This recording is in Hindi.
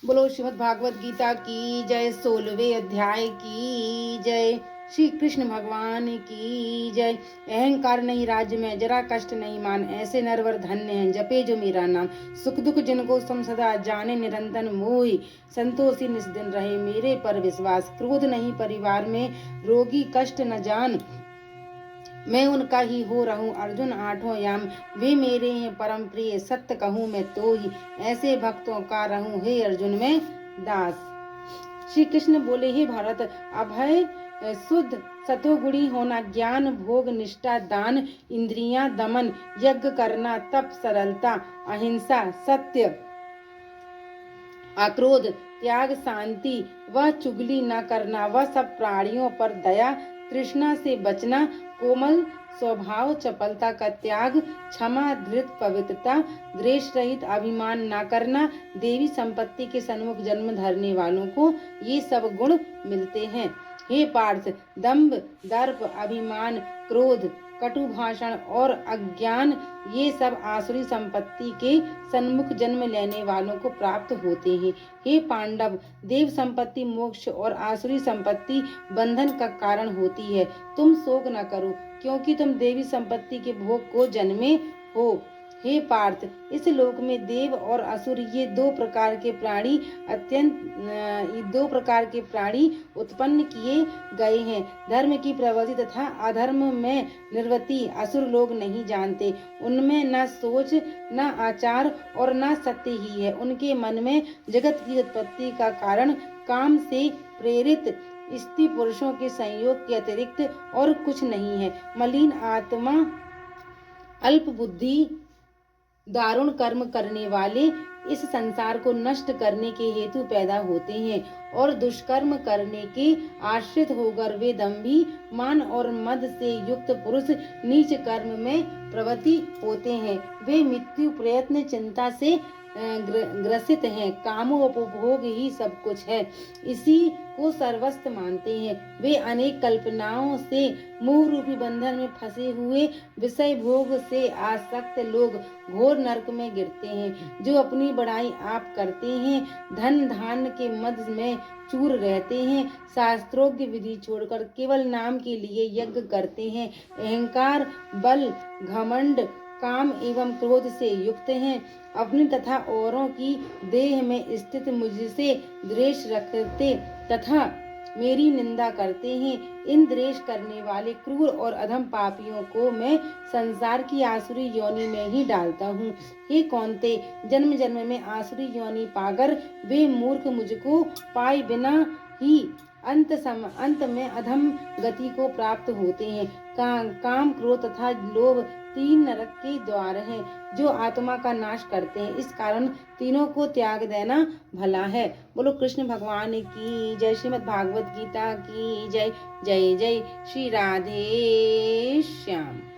बोलो श्रीमद् भागवत गीता की जय। 16वें अध्याय की जय। श्री कृष्ण भगवान की जय। अहंकार नहीं राज्य में, जरा कष्ट नहीं मान, ऐसे नरवर धन्य हैं जपे जो मेरा नाम। सुख दुख जिनको सम सदा जाने, निरंतर मोहि संतोषी निस्दिन रहे मेरे पर विश्वास। क्रोध नहीं परिवार में, रोगी कष्ट न जान, मैं उनका ही हो रहूं अर्जुन आठों याम। वे मेरे हैं परम प्रिय, सत्य कहूँ मैं तो ही, ऐसे भक्तों का रहूं हे अर्जुन में दास। श्री कृष्ण बोले, हे भारत, अभय शुद्ध सतोगुणी होना, ज्ञान भोग निष्ठा दान, इंद्रियां दमन, यज्ञ करना, तप सरलता, अहिंसा सत्य, अक्रोध त्याग, शांति वह चुगली न करना, वह सब प्राणियों पर दया, तृष्णा से बचना, कोमल स्वभाव, चपलता का त्याग, क्षमा धृत पवित्रता, द्वेष रहित, अभिमान न करना। देवी संपत्ति के सन्मुख जन्म धरने वालों को ये सब गुण मिलते हैं। हे पार्थ, दंभ दर्प अभिमान क्रोध कटु भाषण और अज्ञान, ये सब आसुरी संपत्ति के सन्मुख जन्म लेने वालों को प्राप्त होते हैं। हे पांडव, देव संपत्ति मोक्ष और आसुरी संपत्ति बंधन का कारण होती है। तुम शोक न करो, क्योंकि तुम देवी संपत्ति के भोग को जन्मे हो। हे पार्थ, इस लोक में देव और असुर ये दो प्रकार के प्राणी उत्पन्न किए गए हैं। धर्म की प्रवृत्ति तथा अधर्म में निवृत्ति असुर लोग नहीं जानते। उनमें न सोच, न आचार और न सत्य ही है। उनके मन में जगत की उत्पत्ति का कारण काम से प्रेरित स्त्री पुरुषों के संयोग के अतिरिक्त और कुछ नहीं है। मलिन आत्मा, अल्प बुद्धि, दारुण कर्म करने वाले इस संसार को नष्ट करने के हेतु पैदा होते हैं, और दुष्कर्म करने के आश्रित होकर वे दंभी, मान और मद से युक्त पुरुष नीच कर्म में प्रवृत्ति होते हैं। वे मृत्यु प्रयत्न चिंता से ग्रसित हैं। कामोपभोग ही सब कुछ है, इसी को सर्वस्व मानते हैं। वे अनेक कल्पनाओं से मोह रूपी बंधन में फंसे हुए विषय भोग से आसक्त लोग घोर नरक में गिरते हैं। जो अपनी बड़ाई आप करते हैं, धन धान्य के मद में चूर रहते हैं, शास्त्रोक्त विधि छोड़कर केवल नाम के लिए यज्ञ करते हैं, अहंकार बल घमंड काम एवं क्रोध से युक्त हैं, अपनी तथा औरों की देह में स्थित मुझसे द्वेष रखते तथा मेरी निंदा करते हैं। इन द्वेष करने वाले क्रूर और अधम पापियों को मैं संसार की आसुरी योनि में ही डालता हूँ। हे कौन्ते, जन्म जन्म में आसुरी योनि पाकर वे मूर्ख मुझको पाए बिना ही अंत में अधम गति को प्राप्त होते हैं। काम क्रोध तथा लोभ तीन नरक के द्वार हैं, जो आत्मा का नाश करते हैं। इस कारण तीनों को त्याग देना भला है। बोलो कृष्ण भगवान की जय। श्रीमद् भागवत गीता की जय। जय जय श्री राधे श्याम।